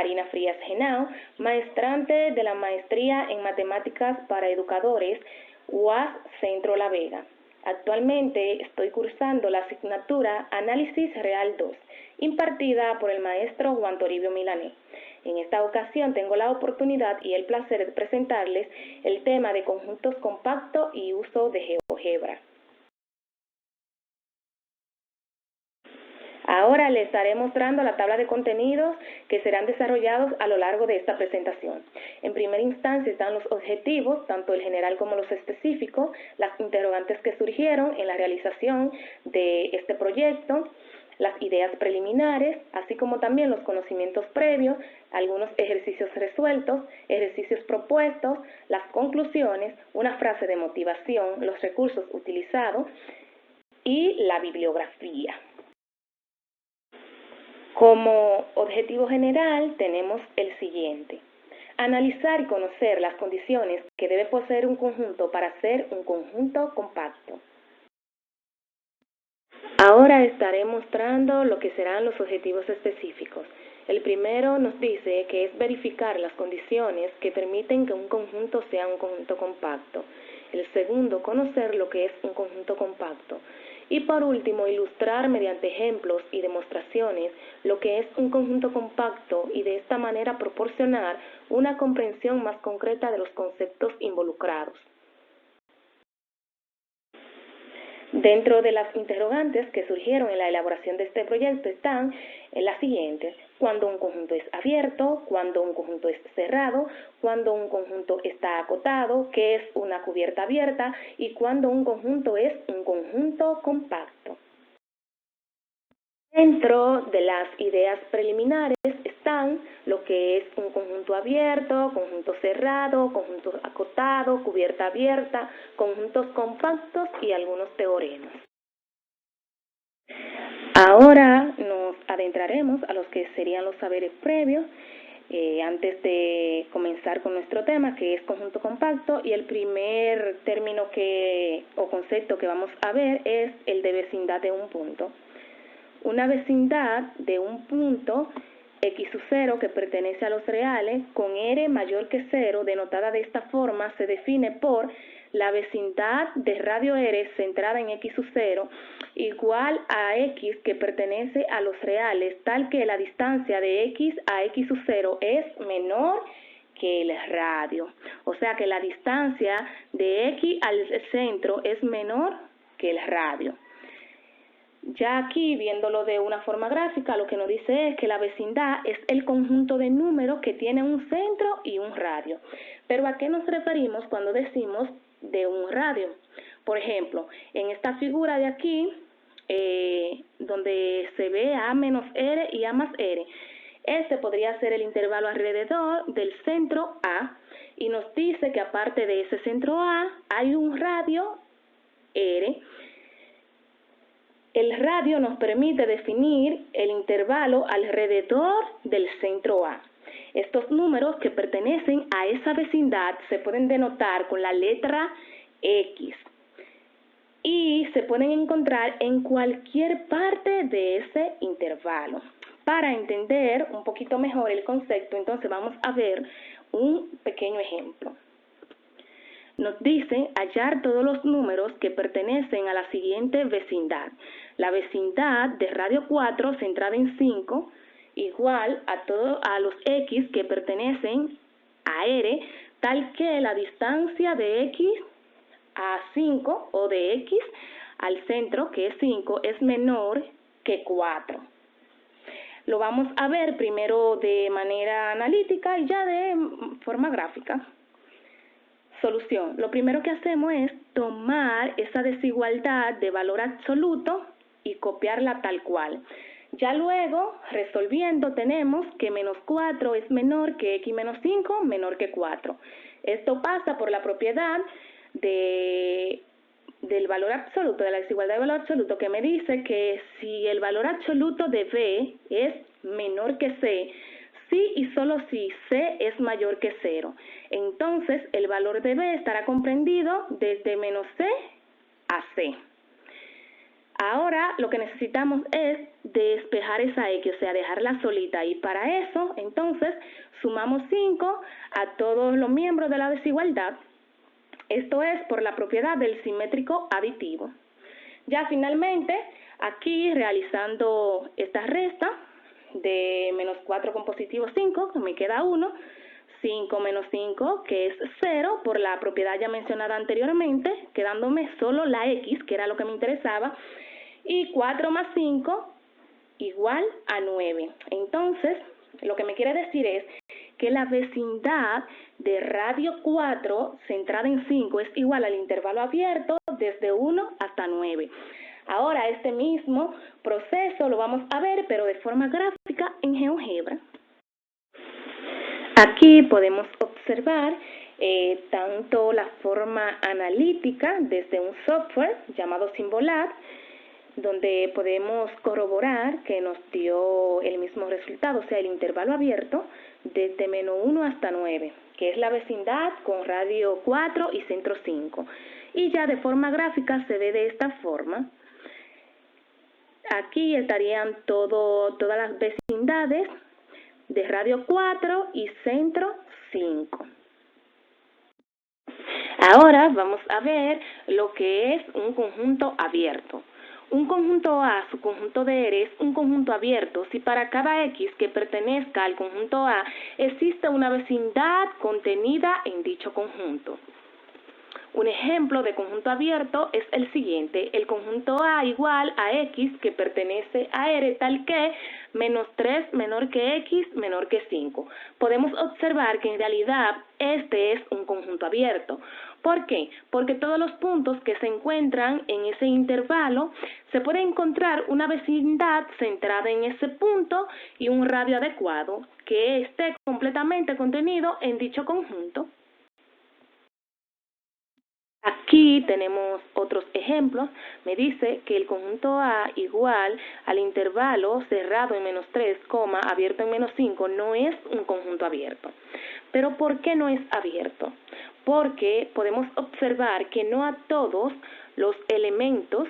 Karina Frías Henao, maestrante de la Maestría en Matemáticas para Educadores, UAS Centro La Vega. Actualmente estoy cursando la asignatura Análisis Real 2, impartida por el maestro Juan Toribio Milanés. En esta ocasión tengo la oportunidad y el placer de presentarles el tema de conjuntos compactos y uso de GeoGebra. Ahora les estaré mostrando la tabla de contenidos que serán desarrollados a lo largo de esta presentación. En primera instancia están los objetivos, tanto el general como los específicos, las interrogantes que surgieron en la realización de este proyecto, las ideas preliminares, así como también los conocimientos previos, algunos ejercicios resueltos, ejercicios propuestos, las conclusiones, una frase de motivación, los recursos utilizados y la bibliografía. Como objetivo general tenemos el siguiente: analizar y conocer las condiciones que debe poseer un conjunto para ser un conjunto compacto. Ahora estaré mostrando lo que serán los objetivos específicos. El primero nos dice que es verificar las condiciones que permiten que un conjunto sea un conjunto compacto. El segundo, conocer lo que es un conjunto compacto. Y por último, ilustrar mediante ejemplos y demostraciones lo que es un conjunto compacto y de esta manera proporcionar una comprensión más concreta de los conceptos involucrados. Dentro de las interrogantes que surgieron en la elaboración de este proyecto están las siguientes: cuando un conjunto es abierto, cuando un conjunto es cerrado, cuando un conjunto está acotado, qué es una cubierta abierta y cuando un conjunto es un conjunto compacto. Dentro de las ideas preliminares están lo que es un conjunto abierto, conjunto cerrado, conjunto acotado, cubierta abierta, conjuntos compactos y algunos teoremas. Ahora nos adentraremos a los que serían los saberes previos antes de comenzar con nuestro tema, que es conjunto compacto, y el primer término o concepto que vamos a ver es el de vecindad de un punto. Una vecindad de un punto x sub 0 que pertenece a los reales con r mayor que 0, denotada de esta forma, se define por la vecindad de radio r centrada en x sub 0 igual a x que pertenece a los reales, tal que la distancia de x a x sub 0 es menor que el radio. O sea que la distancia de x al centro es menor que el radio. Ya aquí, viéndolo de una forma gráfica, lo que nos dice es que la vecindad es el conjunto de números que tiene un centro y un radio. Pero ¿a qué nos referimos cuando decimos de un radio? Por ejemplo, en esta figura de aquí, donde se ve a menos r y a más r, este podría ser el intervalo alrededor del centro A, y nos dice que aparte de ese centro A hay un radio r. El radio nos permite definir el intervalo alrededor del centro A. Estos números que pertenecen a esa vecindad se pueden denotar con la letra X y se pueden encontrar en cualquier parte de ese intervalo. Para entender un poquito mejor el concepto, entonces vamos a ver un pequeño ejemplo. Nos dice hallar todos los números que pertenecen a la siguiente vecindad. La vecindad de radio 4 centrada en 5 igual a los x que pertenecen a r, tal que la distancia de x a 5 o de x al centro, que es 5, es menor que 4. Lo vamos a ver primero de manera analítica y ya de forma gráfica. Solución. Lo primero que hacemos es tomar esa desigualdad de valor absoluto y copiarla tal cual. Ya luego, resolviendo, tenemos que menos 4 es menor que x menos 5, menor que 4. Esto pasa por la propiedad del valor absoluto, de la desigualdad de valor absoluto, que me dice que si el valor absoluto de b es menor que c, si y solo si c es mayor que 0. Entonces, el valor de b estará comprendido desde menos c a c. Ahora lo que necesitamos es despejar esa X, o sea, dejarla solita. Y para eso, entonces, sumamos 5 a todos los miembros de la desigualdad. Esto es por la propiedad del simétrico aditivo. Ya finalmente, aquí realizando esta resta de menos 4 con positivo 5, que me queda 1, 5 menos 5, que es 0, por la propiedad ya mencionada anteriormente, quedándome solo la X, que era lo que me interesaba, y 4 más 5 igual a 9. Entonces, lo que me quiere decir es que la vecindad de radio 4 centrada en 5 es igual al intervalo abierto desde 1 hasta 9. Ahora, este mismo proceso lo vamos a ver, pero de forma gráfica en GeoGebra. Aquí podemos observar tanto la forma analítica desde un software llamado Symbolab, donde podemos corroborar que nos dio el mismo resultado, o sea, el intervalo abierto desde menos 1 hasta 9, que es la vecindad con radio 4 y centro 5. Y ya de forma gráfica se ve de esta forma. Aquí estarían todas las vecindades de radio 4 y centro 5. Ahora vamos a ver lo que es un conjunto abierto. Un conjunto A, su conjunto de R, es un conjunto abierto si para cada X que pertenezca al conjunto A existe una vecindad contenida en dicho conjunto. Un ejemplo de conjunto abierto es el siguiente: el conjunto A igual a X que pertenece a R tal que menos 3 menor que X menor que 5. Podemos observar que en realidad este es un conjunto abierto. ¿Por qué? Porque todos los puntos que se encuentran en ese intervalo se puede encontrar una vecindad centrada en ese punto y un radio adecuado que esté completamente contenido en dicho conjunto. Aquí tenemos otros ejemplos. Me dice que el conjunto A igual al intervalo cerrado en menos 3, abierto en menos 5 no es un conjunto abierto. ¿Pero por qué no es abierto? Porque podemos observar que no a todos los elementos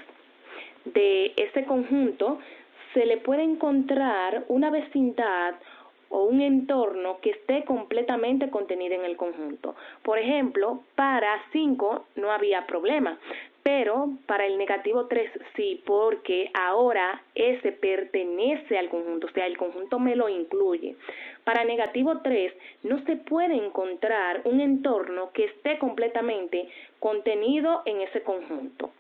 de ese conjunto se le puede encontrar una vecindad o un entorno que esté completamente contenido en el conjunto. Por ejemplo, para 5 no había problema, pero para el negativo 3 sí, porque ahora ese pertenece al conjunto, o sea, el conjunto me lo incluye. Para negativo 3 no se puede encontrar un entorno que esté completamente contenido en ese conjunto.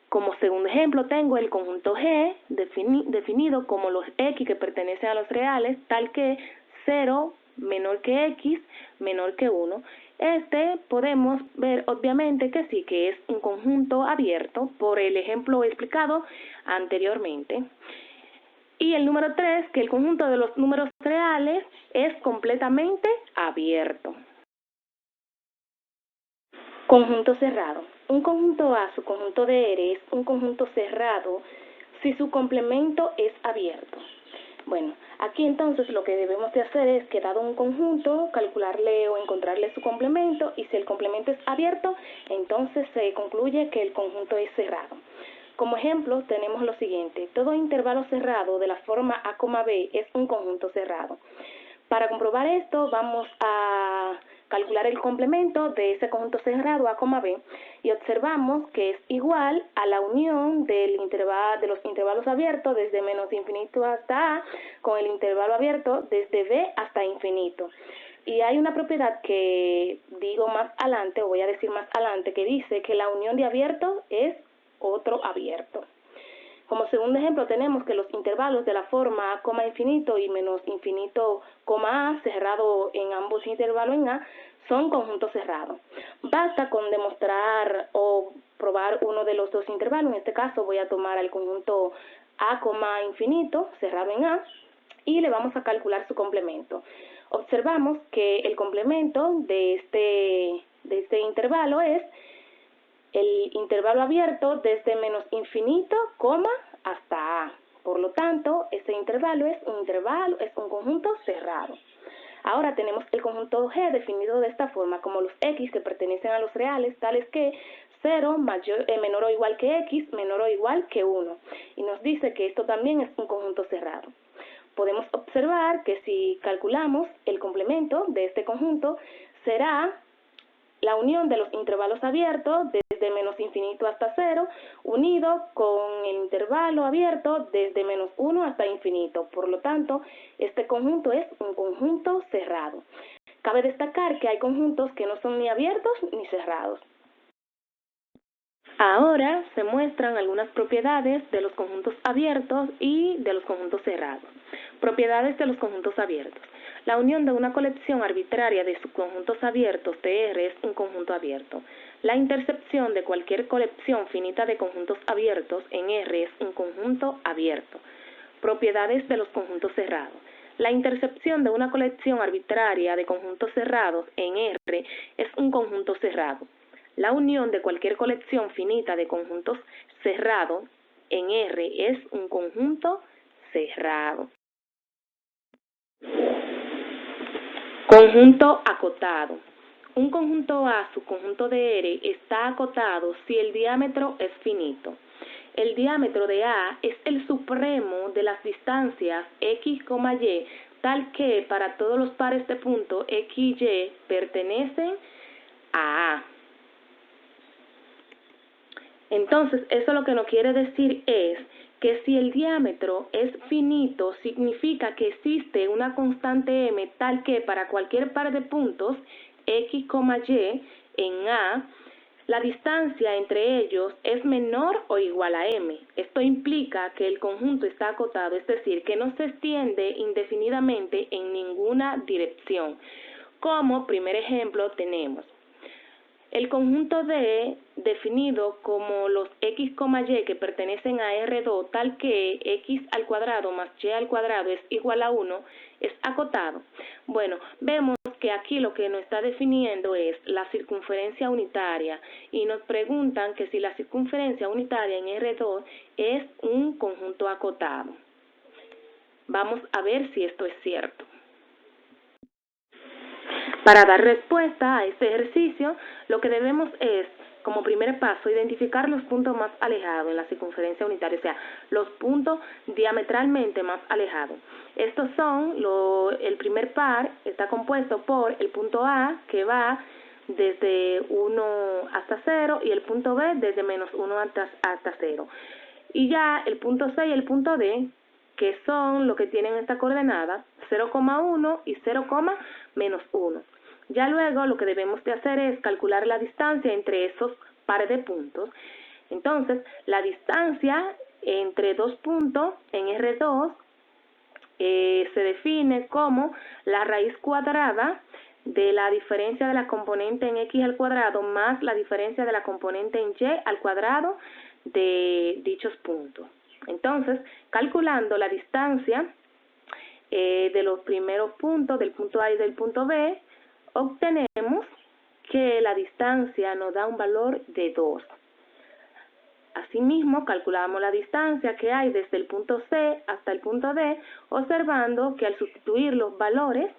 Como segundo ejemplo tengo el conjunto G definido como los X que pertenecen a los reales, tal que 0 menor que X menor que 1. Podemos ver obviamente que sí, que es un conjunto abierto por el ejemplo explicado anteriormente. Y el número 3, que el conjunto de los números reales es completamente abierto. Conjunto cerrado. Un conjunto A, su conjunto de R, es un conjunto cerrado si su complemento es abierto. Bueno, aquí entonces lo que debemos de hacer es que dado un conjunto, calcularle o encontrarle su complemento, y si el complemento es abierto, entonces se concluye que el conjunto es cerrado. Como ejemplo tenemos lo siguiente: todo intervalo cerrado de la forma A, B es un conjunto cerrado. Para comprobar esto vamos a calcular el complemento de ese conjunto cerrado A, B, y observamos que es igual a la unión de los intervalos abiertos desde menos infinito hasta A con el intervalo abierto desde B hasta infinito. Y hay una propiedad que digo más adelante, o voy a decir más adelante, que dice que la unión de abiertos es otro abierto. Como segundo ejemplo tenemos que los intervalos de la forma A, infinito y menos infinito, A, cerrado en ambos intervalos en A, son conjuntos cerrados. Basta con demostrar o probar uno de los dos intervalos. En este caso voy a tomar el conjunto A, infinito, cerrado en A, y le vamos a calcular su complemento. Observamos que el complemento de este intervalo es el intervalo abierto desde menos infinito, hasta A. Por lo tanto, este intervalo es un conjunto cerrado. Ahora tenemos el conjunto G definido de esta forma como los X que pertenecen a los reales, tales que 0 menor o igual que x menor o igual que 1. Y nos dice que esto también es un conjunto cerrado. Podemos observar que si calculamos el complemento de este conjunto, será la unión de los intervalos abiertos desde menos infinito hasta 0, unido con el intervalo abierto desde menos 1 hasta infinito. Por lo tanto, este conjunto es un conjunto cerrado. Cabe destacar que hay conjuntos que no son ni abiertos ni cerrados. Ahora se muestran algunas propiedades de los conjuntos abiertos y de los conjuntos cerrados. Propiedades de los conjuntos abiertos. La unión de una colección arbitraria de subconjuntos abiertos de R es un conjunto abierto. La intercepción de cualquier colección finita de conjuntos abiertos en R es un conjunto abierto. Propiedades de los conjuntos cerrados. La intercepción de una colección arbitraria de conjuntos cerrados en R es un conjunto cerrado. La unión de cualquier colección finita de conjuntos cerrados en R es un conjunto cerrado. Conjunto acotado. Un conjunto A, subconjunto de R, está acotado si el diámetro es finito. El diámetro de A es el supremo de las distancias x, y, tal que para todos los pares de puntos x y y pertenecen a A. Entonces, eso lo que nos quiere decir es que si el diámetro es finito, significa que existe una constante m tal que para cualquier par de puntos x, y en A, la distancia entre ellos es menor o igual a m. Esto implica que el conjunto está acotado, es decir, que no se extiende indefinidamente en ninguna dirección. Como primer ejemplo tenemos el conjunto D definido como los x, y que pertenecen a R2 tal que x al cuadrado más y al cuadrado es igual a 1 es acotado. Bueno, vemos que aquí lo que nos está definiendo es la circunferencia unitaria y nos preguntan que si la circunferencia unitaria en R2 es un conjunto acotado. Vamos a ver si esto es cierto. Para dar respuesta a este ejercicio, lo que debemos es, como primer paso, identificar los puntos más alejados en la circunferencia unitaria, o sea, los puntos diametralmente más alejados. Estos son, el primer par está compuesto por el punto A, que va desde 1 hasta 0, y el punto B desde menos 1 hasta 0. Y ya el punto C y el punto D, que son los que tienen esta coordenada, 0,1 y 0, menos 1. Ya luego lo que debemos de hacer es calcular la distancia entre esos pares de puntos. Entonces, la distancia entre dos puntos en R2 se define como la raíz cuadrada de la diferencia de la componente en x al cuadrado más la diferencia de la componente en y al cuadrado de dichos puntos. Entonces, calculando la distancia de los primeros puntos, del punto A y del punto B, obtenemos que la distancia nos da un valor de 2. Asimismo, calculamos la distancia que hay desde el punto C hasta el punto D, observando que al sustituir los valores,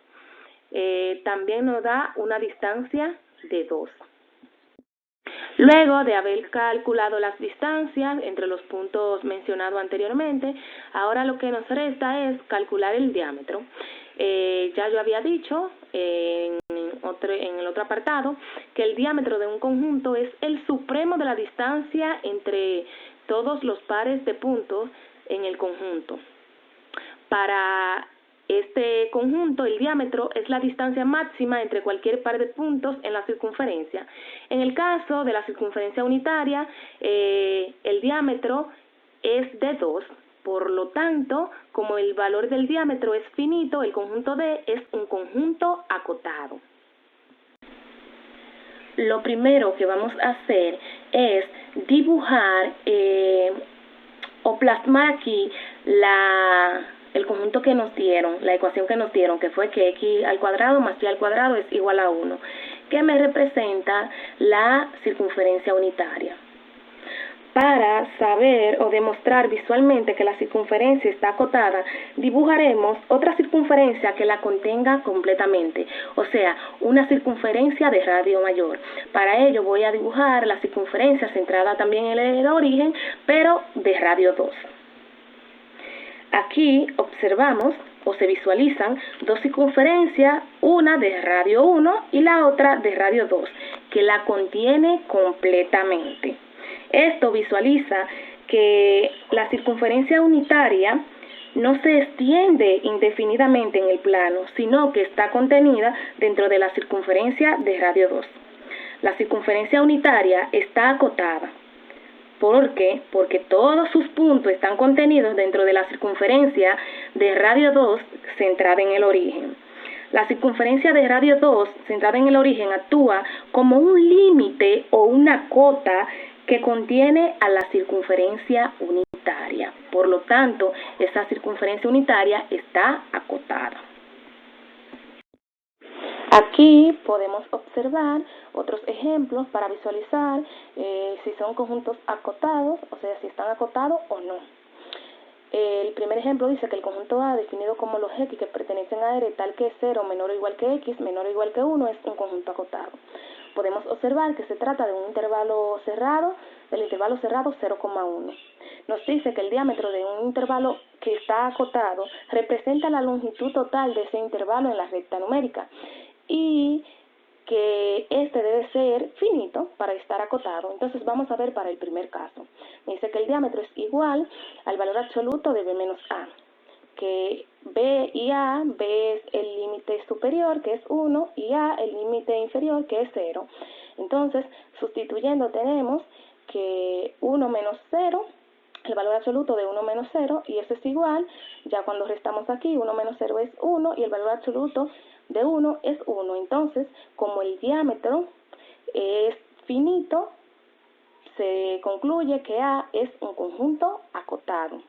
también nos da una distancia de 2. Luego de haber calculado las distancias entre los puntos mencionados anteriormente, ahora lo que nos resta es calcular el diámetro. Ya yo había dicho en el otro apartado que el diámetro de un conjunto es el supremo de la distancia entre todos los pares de puntos en el conjunto. Para este conjunto, el diámetro es la distancia máxima entre cualquier par de puntos en la circunferencia. En el caso de la circunferencia unitaria, el diámetro es de 2. Por lo tanto, como el valor del diámetro es finito, el conjunto D es un conjunto acotado. Lo primero que vamos a hacer es dibujar o plasmar aquí el conjunto que nos dieron, la ecuación que nos dieron, que fue que x al cuadrado más y al cuadrado es igual a 1, que me representa la circunferencia unitaria. Para saber o demostrar visualmente que la circunferencia está acotada, dibujaremos otra circunferencia que la contenga completamente, o sea, una circunferencia de radio mayor. Para ello voy a dibujar la circunferencia centrada también en el origen, pero de radio 2. Aquí observamos o se visualizan dos circunferencias, una de radio 1 y la otra de radio 2, que la contiene completamente. Esto visualiza que la circunferencia unitaria no se extiende indefinidamente en el plano, sino que está contenida dentro de la circunferencia de radio 2. La circunferencia unitaria está acotada. ¿Por qué? Porque todos sus puntos están contenidos dentro de la circunferencia de radio 2 centrada en el origen. La circunferencia de radio 2 centrada en el origen actúa como un límite o una cota que contiene a la circunferencia unitaria. Por lo tanto, esa circunferencia unitaria está acotada. Aquí podemos observar otros ejemplos para visualizar si son conjuntos acotados, o sea, si están acotados o no. El primer ejemplo dice que el conjunto A, definido como los X que pertenecen a R, tal que 0 menor o igual que X, menor o igual que 1, es un conjunto acotado. Podemos observar que se trata de un intervalo cerrado, del intervalo cerrado 0,1. Nos dice que el diámetro de un intervalo que está acotado representa la longitud total de ese intervalo en la recta numérica y que este debe ser finito para estar acotado. Entonces vamos a ver para el primer caso. Me dice que el diámetro es igual al valor absoluto de B menos A, que B y A, B es el límite superior, que es 1, y A el límite inferior, que es 0. Entonces, sustituyendo tenemos que 1 menos 0, el valor absoluto de 1 menos 0, y eso es igual, ya cuando restamos aquí, 1 menos 0 es 1, y el valor absoluto de 1 es 1. Entonces, como el diámetro es finito, se concluye que A es un conjunto acotado.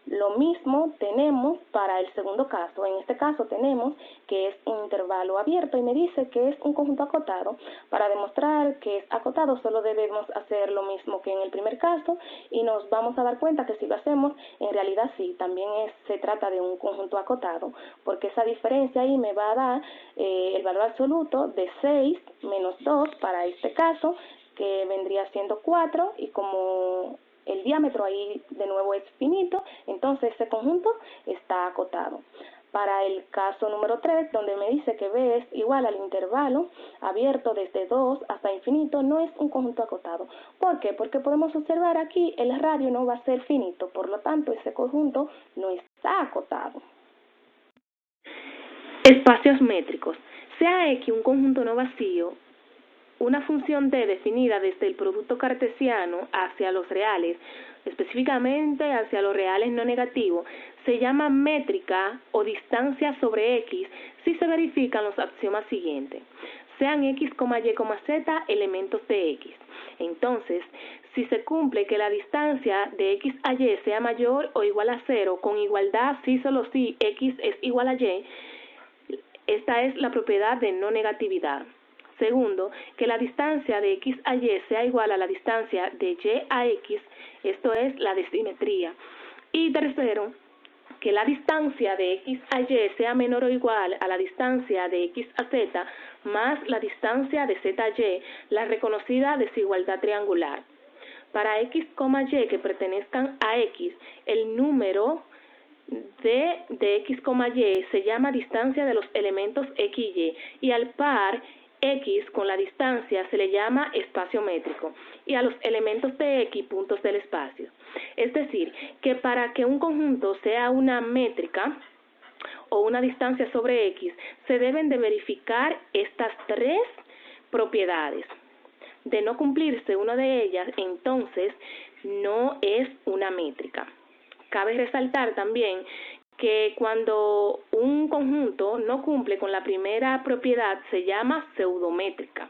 Lo mismo tenemos para el segundo caso. En este caso tenemos que es un intervalo abierto y me dice que es un conjunto acotado. Para demostrar que es acotado solo debemos hacer lo mismo que en el primer caso y nos vamos a dar cuenta que si lo hacemos, en realidad sí, también se trata de un conjunto acotado, porque esa diferencia ahí me va a dar el valor absoluto de 6 menos 2 para este caso, que vendría siendo 4, y como el diámetro ahí de nuevo es finito, entonces ese conjunto está acotado. Para el caso número 3, donde me dice que B es igual al intervalo abierto desde 2 hasta infinito, no es un conjunto acotado. ¿Por qué? Porque podemos observar aquí el radio no va a ser finito, por lo tanto ese conjunto no está acotado. Espacios métricos. Sea X un conjunto no vacío, una función D definida desde el producto cartesiano hacia los reales, específicamente hacia los reales no negativos, se llama métrica o distancia sobre X si se verifican los axiomas siguientes. Sean X, Y, Z elementos de X. Entonces, si se cumple que la distancia de X a Y sea mayor o igual a 0, con igualdad si solo si X es igual a Y, esta es la propiedad de no negatividad. Segundo, que la distancia de X a Y sea igual a la distancia de Y a X, esto es la de simetría. Y tercero, que la distancia de X a Y sea menor o igual a la distancia de X a Z más la distancia de Z a Y, la reconocida desigualdad triangular. Para X, Y que pertenezcan a X, el número de X, Y se llama distancia de los elementos X y Y, y al par X con la distancia se le llama espacio métrico, y a los elementos de X puntos del espacio. Es decir, que para que un conjunto sea una métrica o una distancia sobre X, se deben de verificar estas tres propiedades. De no cumplirse una de ellas, entonces no es una métrica. Cabe resaltar también que cuando un conjunto no cumple con la primera propiedad se llama pseudométrica.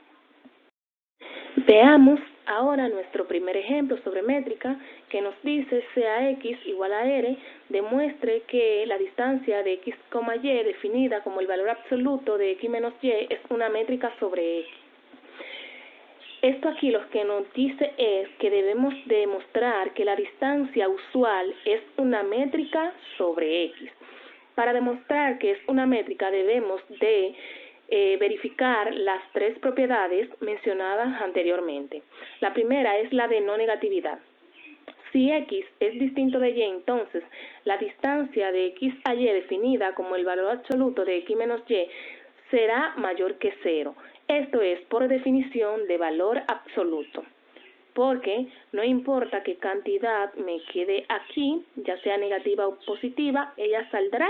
Veamos ahora nuestro primer ejemplo sobre métrica, que nos dice sea X igual a R, demuestre que la distancia de X, Y definida como el valor absoluto de X menos Y es una métrica sobre X. Esto aquí lo que nos dice es que debemos demostrar que la distancia usual es una métrica sobre X. Para demostrar que es una métrica debemos de verificar las tres propiedades mencionadas anteriormente. La primera es la de no negatividad. Si X es distinto de Y, entonces la distancia de X a Y definida como el valor absoluto de X menos Y será mayor que 0. Esto es por definición de valor absoluto, porque no importa qué cantidad me quede aquí, ya sea negativa o positiva, ella saldrá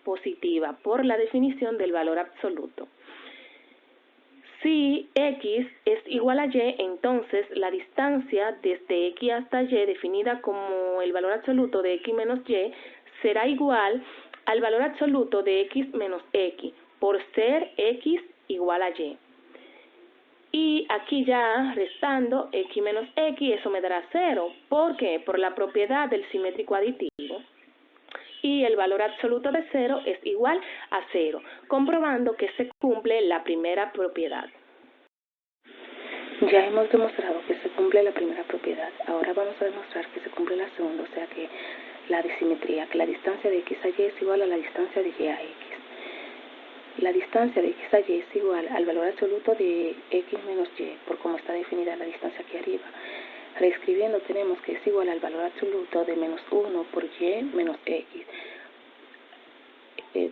positiva por la definición del valor absoluto. Si X es igual a Y, entonces la distancia desde X hasta Y, definida como el valor absoluto de X menos Y, será igual al valor absoluto de X menos X, por ser X igual a Y. Y aquí ya restando X menos X, eso me dará 0. ¿Por qué? Por la propiedad del simétrico aditivo. Y el valor absoluto de 0 es igual a 0, comprobando que se cumple la primera propiedad. Ya hemos demostrado que se cumple la primera propiedad. Ahora vamos a demostrar que se cumple la segunda, o sea que la disimetría, que la distancia de X a Y es igual a la distancia de Y a X. La distancia de X a Y es igual al valor absoluto de X menos Y, por cómo está definida la distancia aquí arriba. Reescribiendo tenemos que es igual al valor absoluto de menos 1 por Y menos X,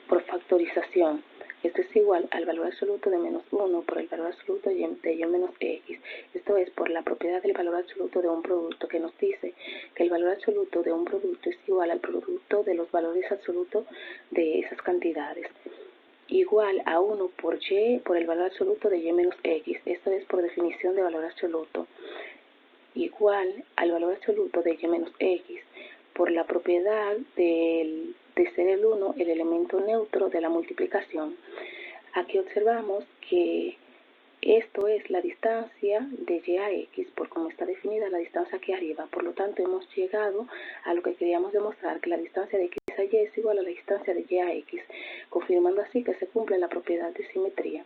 por factorización. Esto es igual al valor absoluto de menos 1 por el valor absoluto de Y menos X. Esto es por la propiedad del valor absoluto de un producto, que nos dice que el valor absoluto de un producto es igual al producto de los valores absolutos de esas cantidades. Igual a 1 por Y por el valor absoluto de Y menos X. Esto es por definición de valor absoluto. Igual al valor absoluto de Y menos X por la propiedad de ser el 1 el elemento neutro de la multiplicación. Aquí observamos que esto es la distancia de Y a X, por cómo está definida la distancia aquí arriba. Por lo tanto, hemos llegado a lo que queríamos demostrar, que la distancia de X a Y es igual a la distancia de Y a X, confirmando así que se cumple la propiedad de simetría.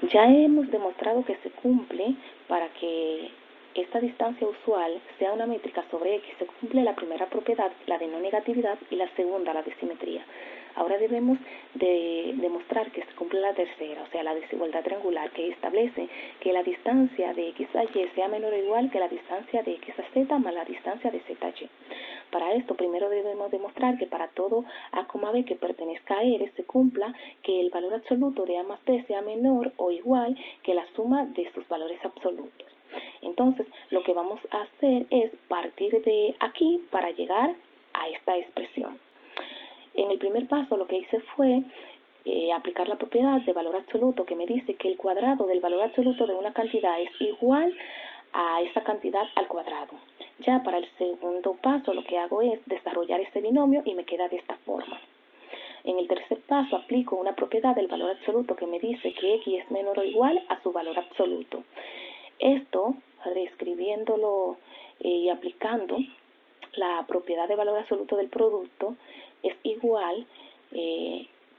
Ya hemos demostrado que se cumple para que esta distancia usual sea una métrica sobre X. Se cumple la primera propiedad, la de no negatividad, y la segunda, la de simetría. Ahora debemos de demostrar que se cumple la tercera, o sea, la desigualdad triangular, que establece que la distancia de X a Y sea menor o igual que la distancia de X a Z más la distancia de Z a Y. Para esto, primero debemos demostrar que para todo A, B que pertenezca a R se cumpla que el valor absoluto de A más B sea menor o igual que la suma de sus valores absolutos. Entonces, lo que vamos a hacer es partir de aquí para llegar a esta expresión. En el primer paso lo que hice fue aplicar la propiedad de valor absoluto, que me dice que el cuadrado del valor absoluto de una cantidad es igual a esa cantidad al cuadrado. Ya para el segundo paso lo que hago es desarrollar ese binomio y me queda de esta forma. En el tercer paso aplico una propiedad del valor absoluto que me dice que X es menor o igual a su valor absoluto. Esto, reescribiéndolo y aplicando la propiedad de valor absoluto del producto, es igual,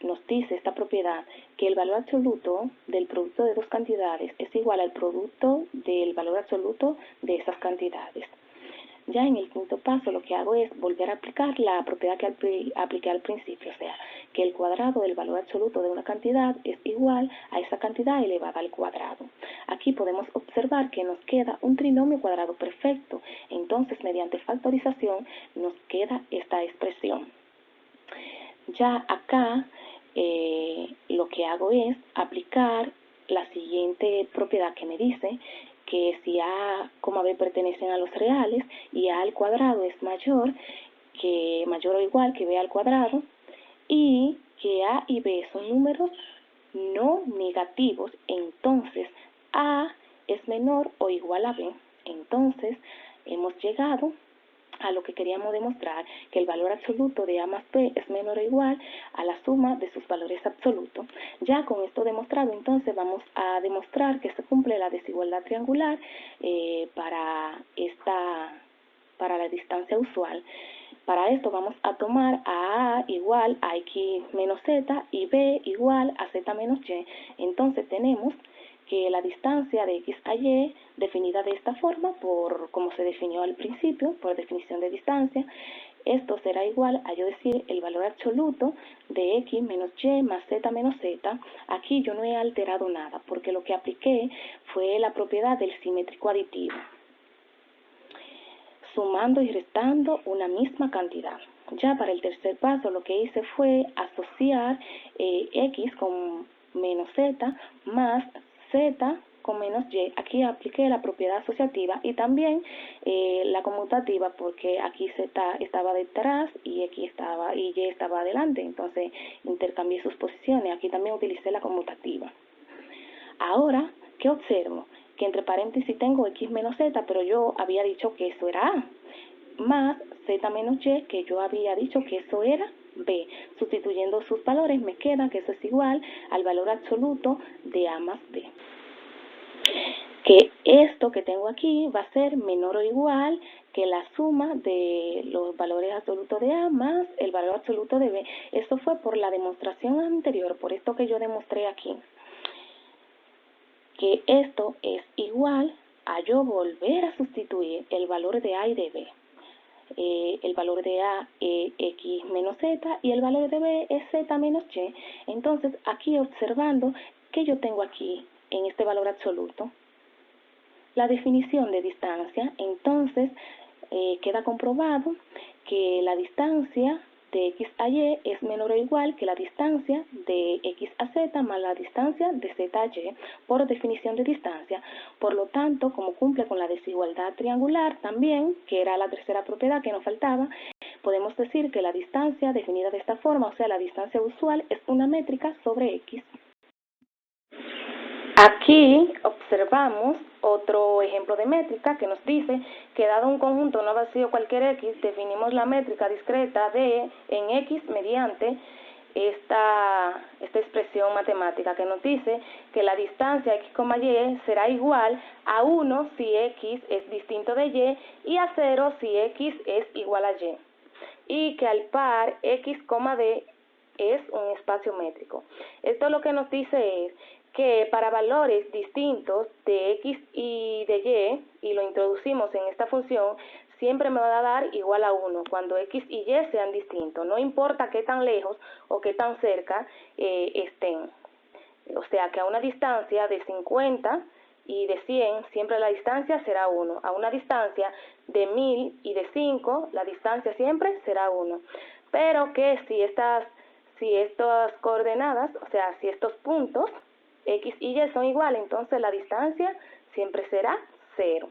nos dice esta propiedad que el valor absoluto del producto de dos cantidades es igual al producto del valor absoluto de esas cantidades. Ya en el quinto paso lo que hago es volver a aplicar la propiedad que apliqué al principio, o sea, que el cuadrado del valor absoluto de una cantidad es igual a esa cantidad elevada al cuadrado. Aquí podemos observar que nos queda un trinomio cuadrado perfecto, entonces mediante factorización nos queda esta expresién. Ya acá lo que hago es aplicar la siguiente propiedad que me dice que si A, B pertenecen a los reales y A al cuadrado es mayor o igual que B al cuadrado, y que A y B son números no negativos, entonces A es menor o igual a B. Entonces hemos llegado a lo que queríamos demostrar, que el valor absoluto de A más B es menor o igual a la suma de sus valores absolutos. Ya con esto demostrado, entonces vamos a demostrar que se cumple la desigualdad triangular para la distancia usual. Para esto vamos a tomar a igual a X menos Z y B igual a Z menos Y. Entonces tenemos que la distancia de X a Y, definida de esta forma, por como se definió al principio, por definición de distancia, esto será igual a yo decir el valor absoluto de X menos Y más Z menos Z. Aquí yo no he alterado nada, porque lo que apliqué fue la propiedad del simétrico aditivo, sumando y restando una misma cantidad. Ya para el tercer paso lo que hice fue asociar X con menos Z más Z con menos Y. Aquí apliqué la propiedad asociativa y también la conmutativa, porque aquí Z estaba detrás y X estaba y Y estaba adelante, entonces intercambié sus posiciones. Aquí también utilicé la conmutativa. Ahora, ¿qué observo? Que entre paréntesis tengo X menos Z, pero yo había dicho que eso era A, más Z menos Y, que yo había dicho que eso era B. Sustituyendo sus valores me queda que eso es igual al valor absoluto de A más B. Que esto que tengo aquí va a ser menor o igual que la suma de los valores absolutos de A más el valor absoluto de B. Eso fue por la demostración anterior, por esto que yo demostré aquí, que esto es igual a yo volver a sustituir el valor de A y de B. El valor de A es X menos Z y el valor de B es Z menos Y. Entonces, aquí observando que yo tengo aquí en este valor absoluto, la definición de distancia, entonces queda comprobado que la distancia de X a Y es menor o igual que la distancia de X a Z más la distancia de Z a Y, por definición de distancia. Por lo tanto, como cumple con la desigualdad triangular también, que era la tercera propiedad que nos faltaba, podemos decir que la distancia definida de esta forma, o sea, la distancia usual, es una métrica sobre X. Aquí observamos otro ejemplo de métrica que nos dice que dado un conjunto no vacío cualquier X, definimos la métrica discreta de en X mediante esta expresión matemática que nos dice que la distancia X, Y será igual a 1 si X es distinto de Y y a 0 si X es igual a Y. Y que al par X, D es un espacio métrico. Esto lo que nos dice es que para valores distintos de X y de Y, y lo introducimos en esta función, siempre me va a dar igual a 1 cuando X y Y sean distintos, no importa qué tan lejos o qué tan cerca estén. O sea que a una distancia de 50 y de 100, siempre la distancia será 1. A una distancia de 1000 y de 5, la distancia siempre será 1. Pero que si estas coordenadas, o sea, si estos puntos X y Y son iguales, entonces la distancia siempre será 0.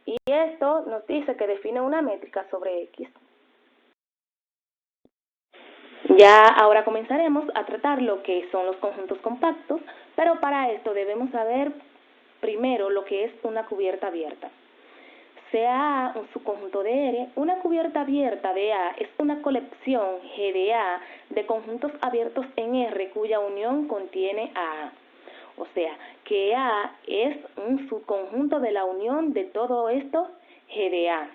Y esto nos dice que define una métrica sobre X. Ya ahora comenzaremos a tratar lo que son los conjuntos compactos, pero para esto debemos saber primero lo que es una cubierta abierta. Sea un subconjunto de R, una cubierta abierta de A es una colección G de A de conjuntos abiertos en R cuya unión contiene a A. O sea, que A es un subconjunto de la unión de todo esto G de A.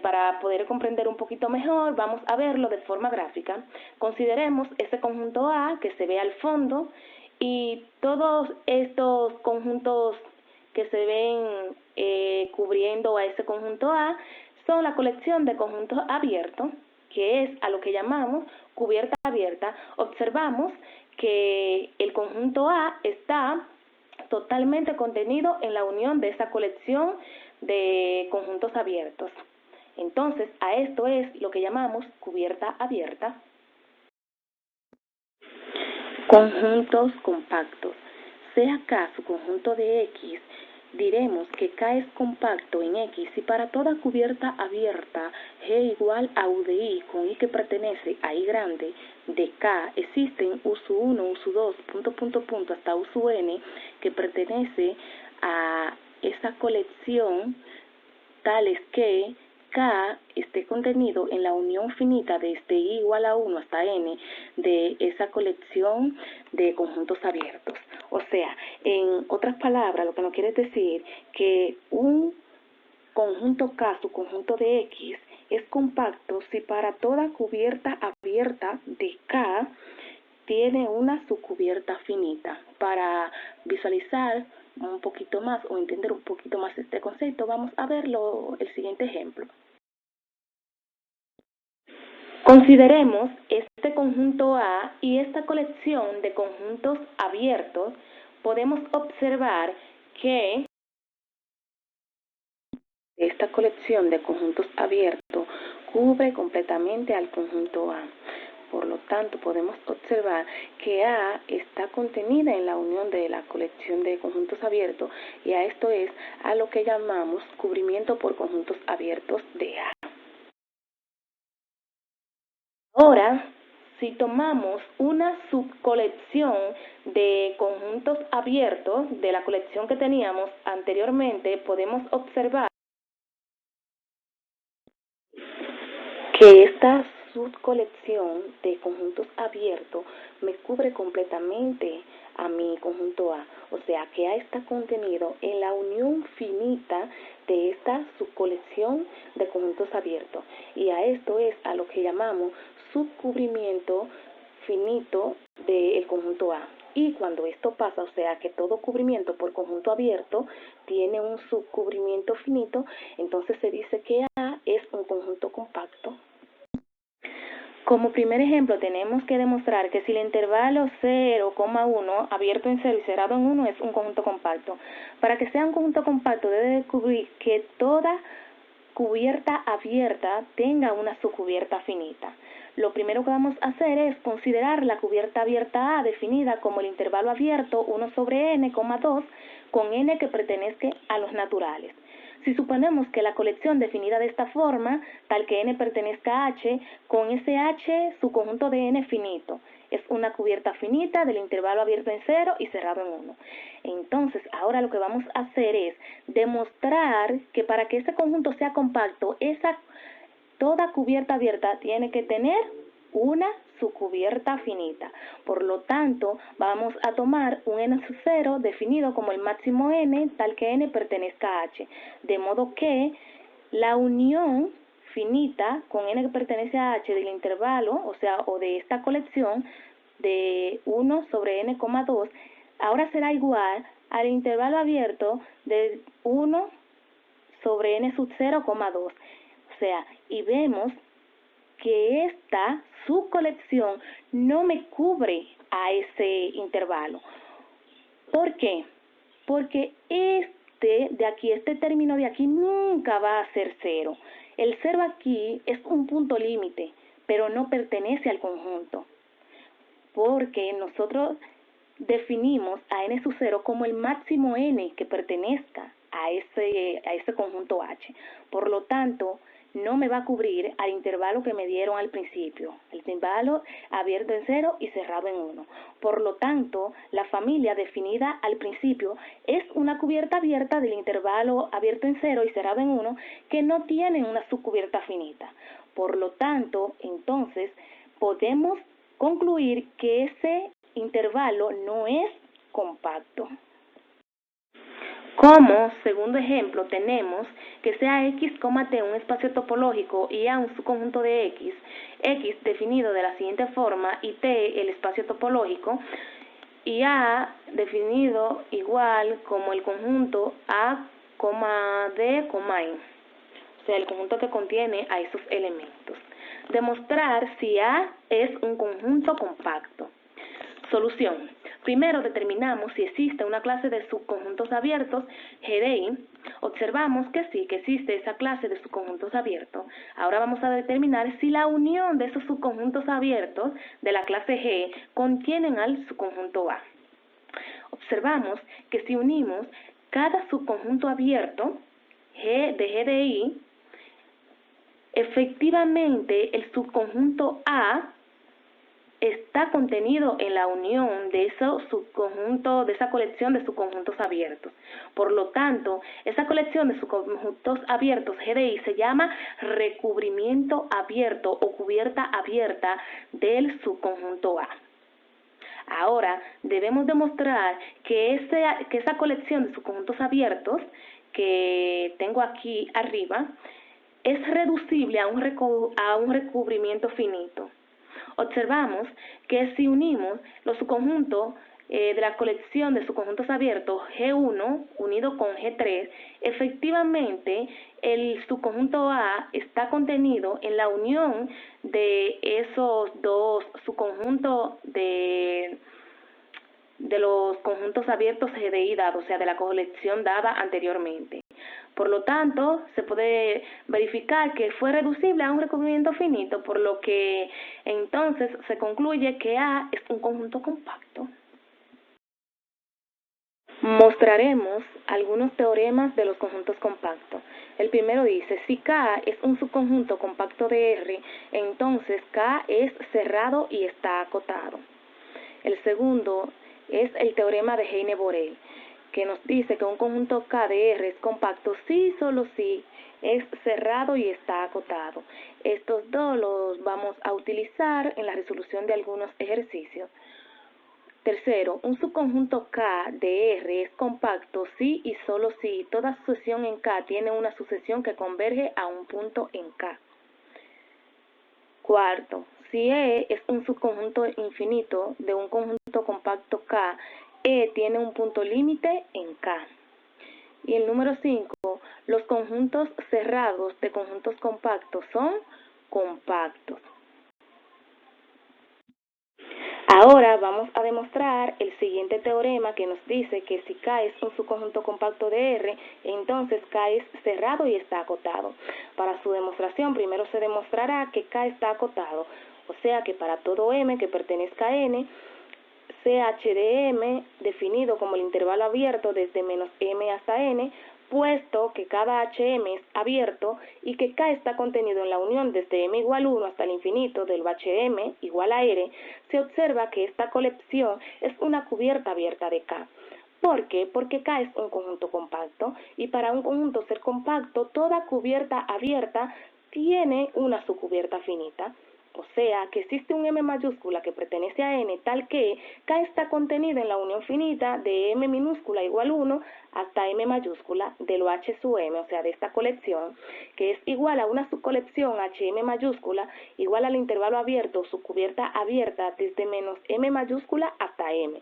Para poder comprender un poquito mejor, vamos a verlo de forma gráfica. Consideremos ese conjunto A que se ve al fondo y todos estos conjuntos que se ven cubriendo a ese conjunto A son la colección de conjuntos abiertos, que es a lo que llamamos cubierta abierta. Observamos que el conjunto A está totalmente contenido en la unión de esa colección de conjuntos abiertos. Entonces, a esto es lo que llamamos cubierta abierta. Conjuntos compactos. Sea K su conjunto de X, diremos que K es compacto en X si para toda cubierta abierta G igual a U de I con I que pertenece a I grande de K existen U sub 1, U sub 2, punto, hasta U sub N que pertenece a esa colección tales que K esté contenido en la unión finita desde I igual a 1 hasta N de esa colección de conjuntos abiertos. O sea, en otras palabras, lo que nos quiere decir que un conjunto K, su conjunto de X, es compacto si para toda cubierta abierta de K tiene una subcubierta finita. Para visualizar un poquito más o entender un poquito más este concepto, vamos a ver el siguiente ejemplo. Consideremos este conjunto A y esta colección de conjuntos abiertos. Podemos observar que esta colección de conjuntos abiertos cubre completamente al conjunto A. Por lo tanto, podemos observar que A está contenida en la unión de la colección de conjuntos abiertos, y a esto es a lo que llamamos cubrimiento por conjuntos abiertos de A. Ahora, si tomamos una subcolección de conjuntos abiertos de la colección que teníamos anteriormente, podemos observar que esta subcolección de conjuntos abiertos me cubre completamente a mi conjunto A. O sea, que A está contenido en la unión finita de esta subcolección de conjuntos abiertos. Y a esto es a lo que llamamos subcubrimiento finito del conjunto A. Y cuando esto pasa, o sea que todo cubrimiento por conjunto abierto tiene un subcubrimiento finito, entonces se dice que A es un conjunto compacto. Como primer ejemplo, tenemos que demostrar que si el intervalo 0,1 abierto en 0 y cerrado en 1 es un conjunto compacto. Para que sea un conjunto compacto debe descubrir que toda cubierta abierta tenga una subcubierta finita. Lo primero que vamos a hacer es considerar la cubierta abierta A definida como el intervalo abierto 1 sobre n, 2, con n que pertenezca a los naturales. Si suponemos que la colección definida de esta forma, tal que n pertenezca a H, con ese H su conjunto de n finito, es una cubierta finita del intervalo abierto en 0 y cerrado en 1. Entonces, ahora lo que vamos a hacer es demostrar que para que ese conjunto sea compacto, toda cubierta abierta tiene que tener una subcubierta finita. Por lo tanto, vamos a tomar un n sub 0 definido como el máximo n, tal que n pertenezca a H. De modo que la unión finita con n que pertenece a H del intervalo, o de esta colección de 1 sobre n, 2, ahora será igual al intervalo abierto de 1 sobre n sub 0, 2. O sea, y vemos que esta subcolección no me cubre a ese intervalo. ¿Por qué? Porque este término de aquí nunca va a ser 0. El 0 aquí es un punto límite, pero no pertenece al conjunto, porque nosotros definimos a n sub 0 como el máximo n que pertenezca a ese conjunto H. Por lo tanto, no me va a cubrir al intervalo que me dieron al principio, el intervalo abierto en 0 y cerrado en 1. Por lo tanto, la familia definida al principio es una cubierta abierta del intervalo abierto en 0 y cerrado en 1 que no tienen una subcubierta finita. Por lo tanto, entonces, podemos concluir que ese intervalo no es compacto. Como segundo ejemplo tenemos que sea x, t un espacio topológico y A un subconjunto de x definido de la siguiente forma y t el espacio topológico, y A definido igual como el conjunto A, D, I, o sea, el conjunto que contiene a esos elementos. Demostrar si A es un conjunto compacto. Solución. Primero determinamos si existe una clase de subconjuntos abiertos, G de I. Observamos que sí, que existe esa clase de subconjuntos abiertos. Ahora vamos a determinar si la unión de esos subconjuntos abiertos de la clase G contienen al subconjunto A. Observamos que si unimos cada subconjunto abierto, G de I, efectivamente el subconjunto A está contenido en la unión de esa colección de subconjuntos abiertos. Por lo tanto, esa colección de subconjuntos abiertos GDI se llama recubrimiento abierto o cubierta abierta del subconjunto A. Ahora, debemos demostrar que esa colección de subconjuntos abiertos que tengo aquí arriba es reducible a un recubrimiento finito. Observamos que si unimos los subconjuntos de la colección de subconjuntos abiertos G1 unido con G3, efectivamente el subconjunto A está contenido en la unión de esos dos subconjuntos de los conjuntos abiertos GDI dados, o sea, de la colección dada anteriormente. Por lo tanto, se puede verificar que fue reducible a un recubrimiento finito, por lo que entonces se concluye que A es un conjunto compacto. Mostraremos algunos teoremas de los conjuntos compactos. El primero dice, si K es un subconjunto compacto de R, entonces K es cerrado y está acotado. El segundo es el teorema de Heine-Borel, que nos dice que un conjunto K de R es compacto si y solo si es cerrado y está acotado. Estos dos los vamos a utilizar en la resolución de algunos ejercicios. Tercero, un subconjunto K de R es compacto si y solo si toda sucesión en K tiene una sucesión que converge a un punto en K. Cuarto, si E es un subconjunto infinito de un conjunto compacto K, E tiene un punto límite en K. Y el número 5, los conjuntos cerrados de conjuntos compactos son compactos. Ahora vamos a demostrar el siguiente teorema que nos dice que si K es un subconjunto compacto de R, entonces K es cerrado y está acotado. Para su demostración, primero se demostrará que K está acotado, o sea que para todo M que pertenezca a N, CH de M, definido como el intervalo abierto desde menos M hasta N, puesto que cada HM es abierto y que K está contenido en la unión desde M igual 1 hasta el infinito del HM igual a R, se observa que esta colección es una cubierta abierta de K. ¿Por qué? Porque K es un conjunto compacto y para un conjunto ser compacto, toda cubierta abierta tiene una subcubierta finita. O sea, que existe un M mayúscula que pertenece a N tal que K está contenido en la unión finita de M minúscula igual 1 hasta M mayúscula de lo H sub M, o sea, de esta colección, que es igual a una subcolección HM mayúscula igual al intervalo abierto, subcubierta abierta desde menos M mayúscula hasta M.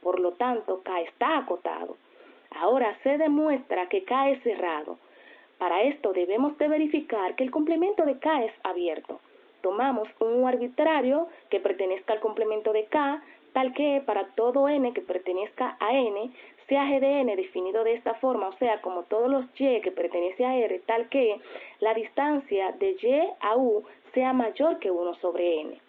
Por lo tanto, K está acotado. Ahora se demuestra que K es cerrado. Para esto debemos de verificar que el complemento de K es abierto. Tomamos un U arbitrario que pertenezca al complemento de K, tal que para todo N que pertenezca a N, sea G de N definido de esta forma, o sea, como todos los Y que pertenece a R, tal que la distancia de Y a U sea mayor que 1 sobre N.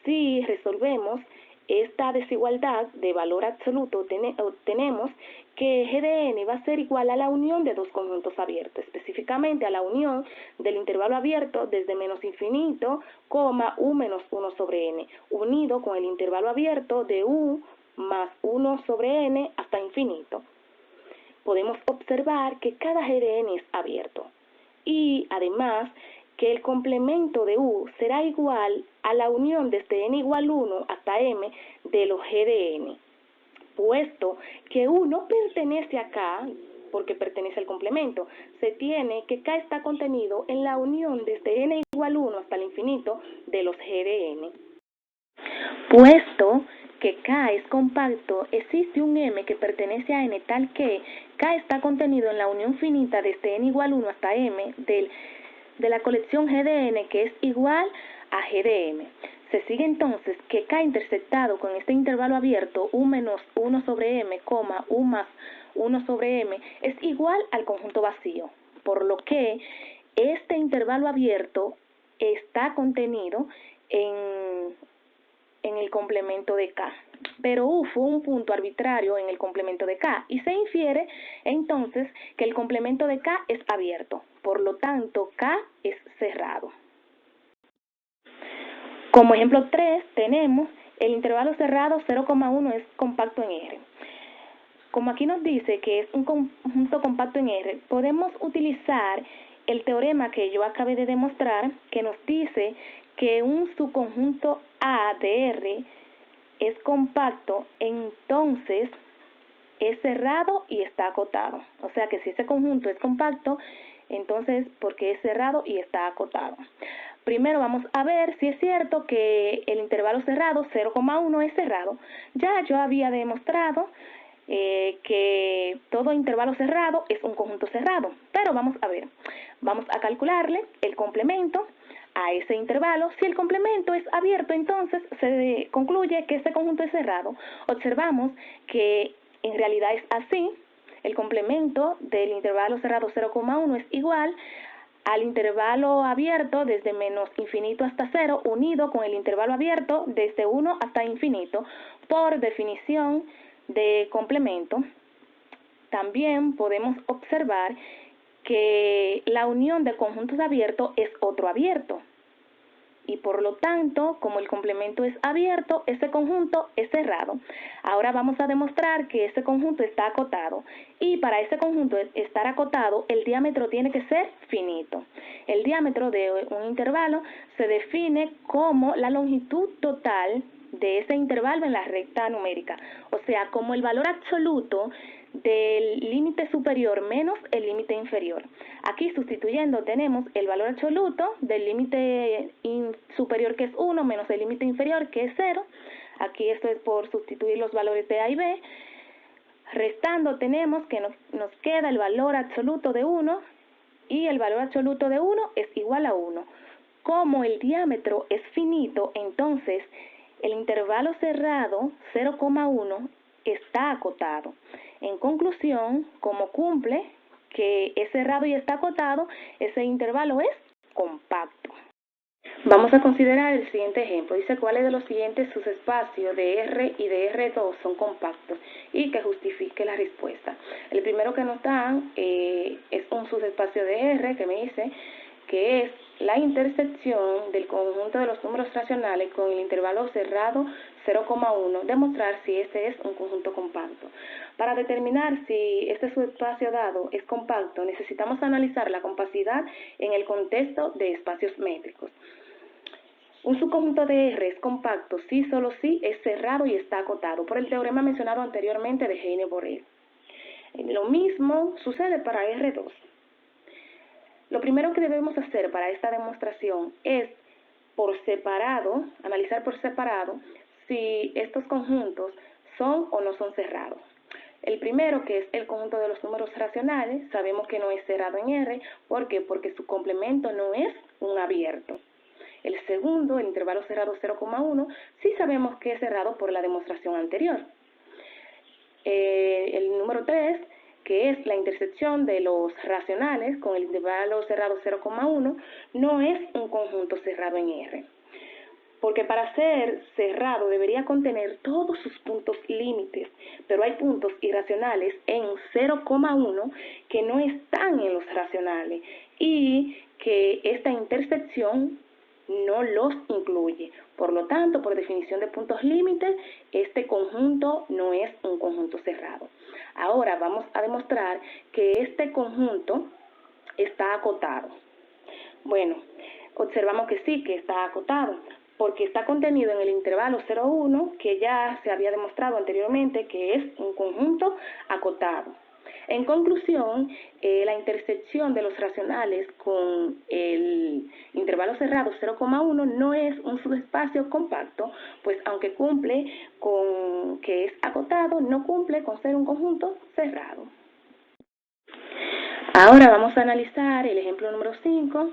Si resolvemos esta desigualdad de valor absoluto, obtenemos que G de N va a ser igual a la unión de dos conjuntos abiertos, específicamente a la unión del intervalo abierto desde menos infinito, U menos 1 sobre N, unido con el intervalo abierto de U más 1 sobre N hasta infinito. Podemos observar que cada G de N es abierto y además que el complemento de U será igual a la unión desde N igual 1 hasta M de los G de N, puesto que U no pertenece a K, porque pertenece al complemento, se tiene que K está contenido en la unión desde N igual 1 hasta el infinito de los G de N. Puesto que K es compacto, existe un M que pertenece a N tal que K está contenido en la unión finita desde N igual 1 hasta M de la colección G de N, que es igual a G de M. Se sigue entonces que K intersectado con este intervalo abierto U menos 1 sobre M, U más 1 sobre M, es igual al conjunto vacío, por lo que este intervalo abierto está contenido en el complemento de K. Pero U fue un punto arbitrario en el complemento de K y se infiere entonces que el complemento de K es abierto. Por lo tanto, K es cerrado. Como ejemplo 3 tenemos el intervalo cerrado 0,1 es compacto en R. Como aquí nos dice que es un conjunto compacto en R, podemos utilizar el teorema que yo acabé de demostrar, que nos dice que un subconjunto A de R es compacto, entonces es cerrado y está acotado. O sea que si ese conjunto es compacto, entonces porque es cerrado y está acotado. Primero vamos a ver si es cierto que el intervalo cerrado 0,1 es cerrado. Ya yo había demostrado que todo intervalo cerrado es un conjunto cerrado, pero vamos a ver, vamos a calcularle el complemento a ese intervalo. Si el complemento es abierto, entonces se concluye que ese conjunto es cerrado. Observamos que en realidad es así. El complemento del intervalo cerrado 0,1 es igual al intervalo abierto desde menos infinito hasta 0 unido con el intervalo abierto desde 1 hasta infinito. Por definición de complemento, también podemos observar que la unión de conjuntos abiertos es otro abierto. Y por lo tanto, como el complemento es abierto, ese conjunto es cerrado. Ahora vamos a demostrar que ese conjunto está acotado. Y para ese conjunto estar acotado, el diámetro tiene que ser finito. El diámetro de un intervalo se define como la longitud total de ese intervalo en la recta numérica. O sea, como el valor absoluto del límite superior menos el límite inferior. Aquí sustituyendo tenemos el valor absoluto del límite superior, que es 1, menos el límite inferior, que es 0. Aquí esto es por sustituir los valores de A y B. Restando tenemos que nos queda el valor absoluto de 1 y el valor absoluto de 1 es igual a 1. Como el diámetro es finito, entonces el intervalo cerrado 0,1 está acotado. En conclusión, como cumple que es cerrado y está acotado, ese intervalo es compacto. Vamos a considerar el siguiente ejemplo. Dice cuáles de los siguientes subespacios de R y de R2 son compactos y que justifique la respuesta. El primero que nos dan es un subespacio de R que me dice que es la intersección del conjunto de los números racionales con el intervalo cerrado 0,1, demostrar si este es un conjunto compacto. Para determinar si este subespacio dado es compacto, necesitamos analizar la compacidad en el contexto de espacios métricos. Un subconjunto de R es compacto si solo si es cerrado y está acotado, por el teorema mencionado anteriormente de Heine-Borel. Lo mismo sucede para R2. Lo primero que debemos hacer para esta demostración es por separado, analizar por separado si estos conjuntos son o no son cerrados. El primero, que es el conjunto de los números racionales, sabemos que no es cerrado en R. ¿Por qué? Porque su complemento no es un abierto. El segundo, el intervalo cerrado 0,1, sí sabemos que es cerrado por la demostración anterior. El número 3, que es la intersección de los racionales con el intervalo cerrado 0,1, no es un conjunto cerrado en R. Porque para ser cerrado debería contener todos sus puntos límites, pero hay puntos irracionales en 0,1 que no están en los racionales y que esta intersección no los incluye. Por lo tanto, por definición de puntos límites, este conjunto no es un conjunto cerrado. Ahora vamos a demostrar que este conjunto está acotado. Bueno, observamos que sí, que está acotado, porque está contenido en el intervalo 0,1, que ya se había demostrado anteriormente que es un conjunto acotado. En conclusión, la intersección de los racionales con el intervalo cerrado 0,1 no es un subespacio compacto, pues aunque cumple con que es acotado, no cumple con ser un conjunto cerrado. Ahora vamos a analizar el ejemplo número 5,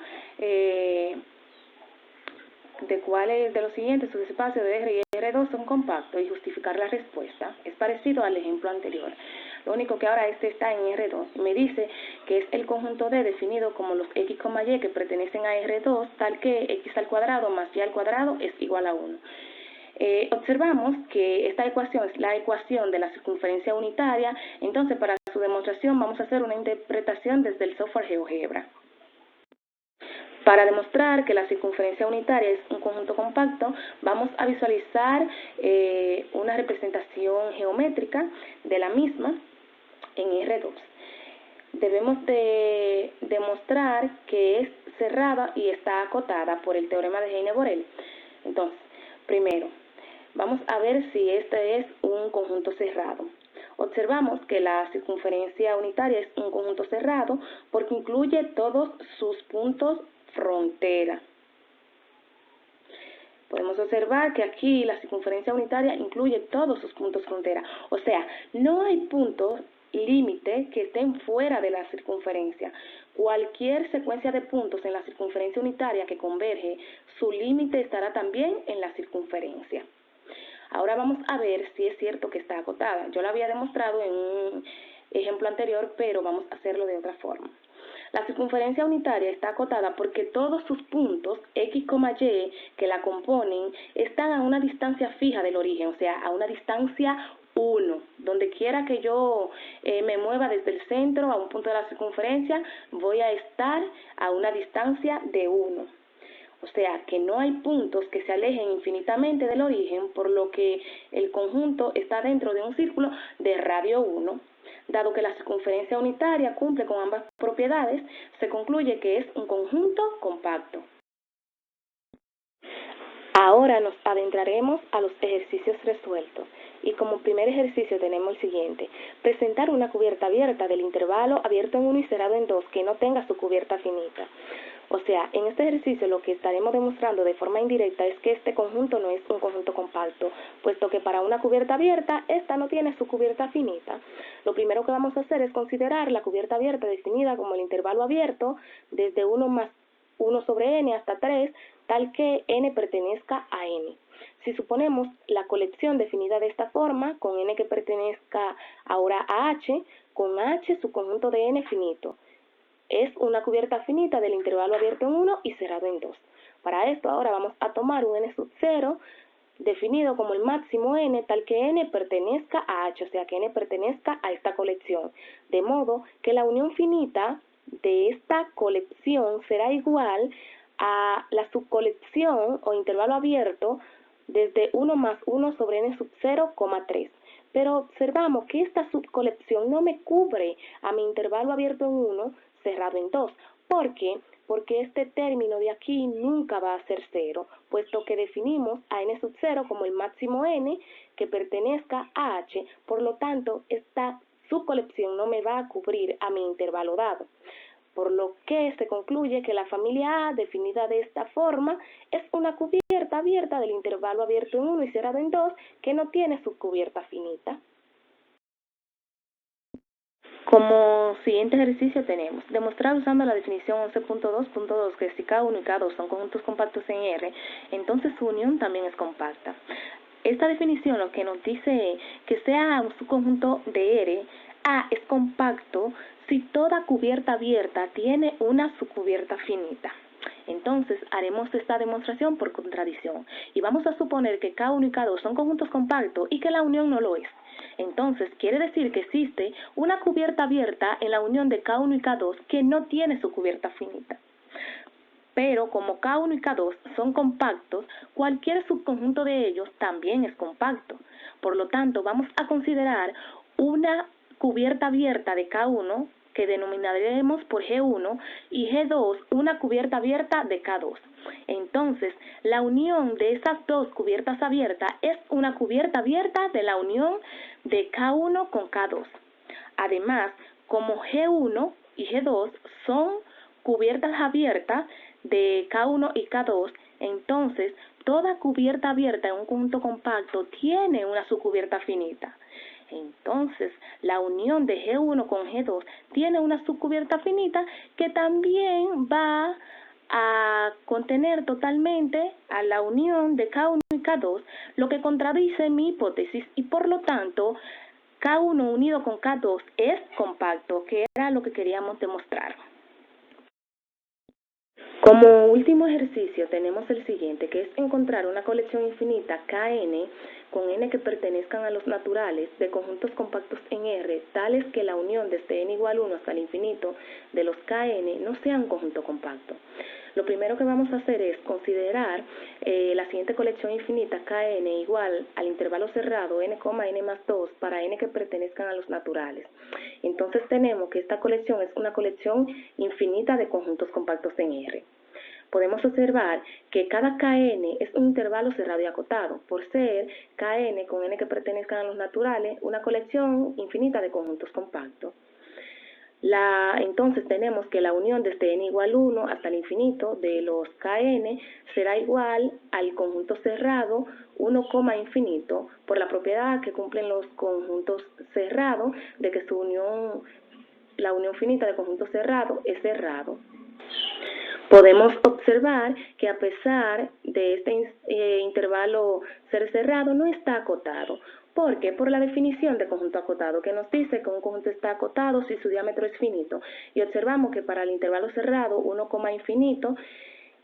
de cuáles de los siguientes subespacios de R y R2 son compactos y justificar la respuesta. Es parecido al ejemplo anterior. Lo único que ahora este está en R2. Me dice que es el conjunto D definido como los X, Y que pertenecen a R2, tal que X al cuadrado más Y al cuadrado es igual a 1. Observamos que esta ecuación es la ecuación de la circunferencia unitaria. Entonces, para su demostración vamos a hacer una interpretación desde el software GeoGebra. Para demostrar que la circunferencia unitaria es un conjunto compacto, vamos a visualizar una representación geométrica de la misma en R2. Debemos de demostrar que es cerrada y está acotada por el teorema de Heine-Borel. Entonces, primero, vamos a ver si este es un conjunto cerrado. Observamos que la circunferencia unitaria es un conjunto cerrado porque incluye todos sus puntos frontera. Podemos observar que aquí la circunferencia unitaria incluye todos sus puntos frontera. O sea, no hay puntos límite que estén fuera de la circunferencia. Cualquier secuencia de puntos en la circunferencia unitaria que converge, su límite estará también en la circunferencia. Ahora vamos a ver si es cierto que está acotada. Yo lo había demostrado en un ejemplo anterior, pero vamos a hacerlo de otra forma. La circunferencia unitaria está acotada porque todos sus puntos, x, y, que la componen, están a una distancia fija del origen, o sea, a una distancia 1. Donde quiera que yo me mueva desde el centro a un punto de la circunferencia, voy a estar a una distancia de 1. O sea, que no hay puntos que se alejen infinitamente del origen, por lo que el conjunto está dentro de un círculo de radio 1. Dado que la circunferencia unitaria cumple con ambas propiedades, se concluye que es un conjunto compacto. Ahora nos adentraremos a los ejercicios resueltos. Y como primer ejercicio tenemos el siguiente: presentar una cubierta abierta del intervalo abierto en 1 y cerrado en 2 que no tenga su cubierta finita. O sea, en este ejercicio lo que estaremos demostrando de forma indirecta es que este conjunto no es un conjunto compacto, puesto que para una cubierta abierta, esta no tiene su cubierta finita. Lo primero que vamos a hacer es considerar la cubierta abierta definida como el intervalo abierto desde 1 más 1 sobre n hasta 3, tal que n pertenezca a n. Si suponemos la colección definida de esta forma, con n que pertenezca ahora a h, con h su conjunto de n finito, es una cubierta finita del intervalo abierto en 1 y cerrado en 2. Para esto ahora vamos a tomar un n sub 0 definido como el máximo n, tal que n pertenezca a h, o sea que n pertenezca a esta colección, de modo que la unión finita de esta colección será igual a la subcolección o intervalo abierto desde 1 más 1 sobre n sub 0, 3. Pero observamos que esta subcolección no me cubre a mi intervalo abierto en 1, cerrado en 2. ¿Por qué? Porque este término de aquí nunca va a ser 0, puesto que definimos a n sub 0 como el máximo n que pertenezca a h, por lo tanto, esta subcolección no me va a cubrir a mi intervalo dado. Por lo que se concluye que la familia A, definida de esta forma, es una cubierta abierta del intervalo abierto en 1 y cerrado en 2 que no tiene subcubierta finita. Como siguiente ejercicio tenemos demostrar usando la definición 11.2.2 que si K1 y K2 son conjuntos compactos en R, entonces su unión también es compacta. Esta definición lo que nos dice es que sea un subconjunto de R, A es compacto si toda cubierta abierta tiene una subcubierta finita. Entonces, haremos esta demostración por contradicción y vamos a suponer que K1 y K2 son conjuntos compactos y que la unión no lo es. Entonces, quiere decir que existe una cubierta abierta en la unión de K1 y K2 que no tiene su cubierta finita. Pero como K1 y K2 son compactos, cualquier subconjunto de ellos también es compacto. Por lo tanto, vamos a considerar una cubierta abierta de K1 que denominaremos por G1 y G2 una cubierta abierta de K2. Entonces, la unión de esas dos cubiertas abiertas es una cubierta abierta de la unión de K1 con K2. Además, como G1 y G2 son cubiertas abiertas de K1 y K2, entonces toda cubierta abierta en un conjunto compacto tiene una subcubierta finita. Entonces, la unión de G1 con G2 tiene una subcubierta finita que también va a contener totalmente a la unión de K1 y K2, lo que contradice mi hipótesis y por lo tanto K1 unido con K2 es compacto, que era lo que queríamos demostrar. Como último ejercicio tenemos el siguiente, que es encontrar una colección infinita Kn con n que pertenezcan a los naturales de conjuntos compactos en R, tales que la unión desde n igual 1 hasta el infinito de los Kn no sea un conjunto compacto. Lo primero que vamos a hacer es considerar la siguiente colección infinita Kn igual al intervalo cerrado n, n más 2 para n que pertenezcan a los naturales. Entonces tenemos que esta colección es una colección infinita de conjuntos compactos en R. Podemos observar que cada Kn es un intervalo cerrado y acotado, por ser Kn con n que pertenezcan a los naturales una colección infinita de conjuntos compactos. Entonces tenemos que la unión desde n igual 1 hasta el infinito de los Kn será igual al conjunto cerrado 1, infinito, por la propiedad que cumplen los conjuntos cerrados de que la unión finita de conjunto cerrado es cerrado. Podemos observar que a pesar de este intervalo ser cerrado, no está acotado. ¿Por qué? Por la definición de conjunto acotado, que nos dice que un conjunto está acotado si su diámetro es finito. Y observamos que para el intervalo cerrado, 1, infinito,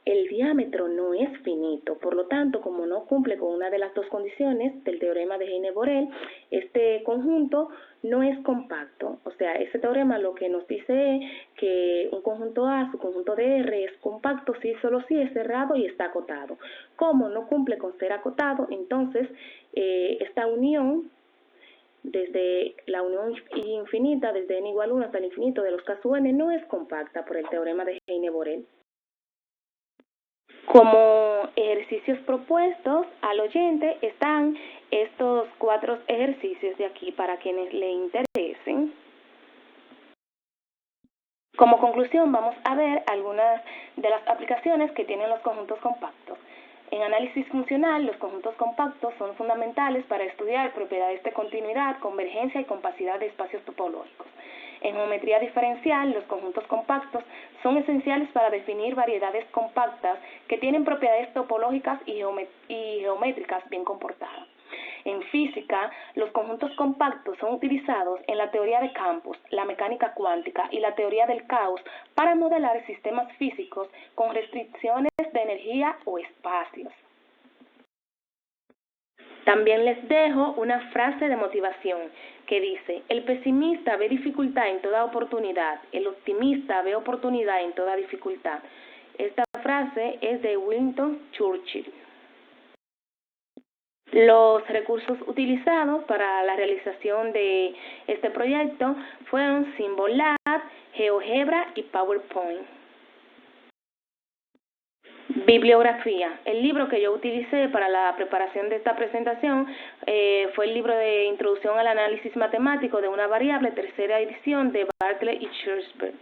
el diámetro no es finito. Por lo tanto, como no cumple con una de las dos condiciones del teorema de Heine-Borel, este conjunto no es compacto. O sea, ese teorema lo que nos dice es que un conjunto A, su conjunto de R, es compacto si solo si es cerrado y está acotado. Como no cumple con ser acotado, entonces esta unión, desde la unión infinita, desde n igual 1 hasta el infinito de los casos n, no es compacta por el teorema de Heine-Borel. Como ejercicios propuestos al oyente están estos 4 ejercicios de aquí para quienes le interesen. Como conclusión, vamos a ver algunas de las aplicaciones que tienen los conjuntos compactos. En análisis funcional, los conjuntos compactos son fundamentales para estudiar propiedades de continuidad, convergencia y compacidad de espacios topológicos. En geometría diferencial, los conjuntos compactos son esenciales para definir variedades compactas que tienen propiedades topológicas y geométricas bien comportadas. En física, los conjuntos compactos son utilizados en la teoría de campos, la mecánica cuántica y la teoría del caos para modelar sistemas físicos con restricciones de energía o espacios. También les dejo una frase de motivación que dice: el pesimista ve dificultad en toda oportunidad, el optimista ve oportunidad en toda dificultad. Esta frase es de Winston Churchill. Los recursos utilizados para la realización de este proyecto fueron Symbolab, GeoGebra y PowerPoint. Bibliografía. El libro que yo utilicé para la preparación de esta presentación fue el libro de Introducción al Análisis Matemático de una Variable, tercera edición de Bartlett y Schurz-Berg.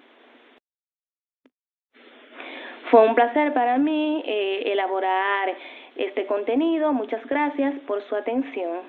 Fue un placer para mí elaborar este contenido. Muchas gracias por su atención.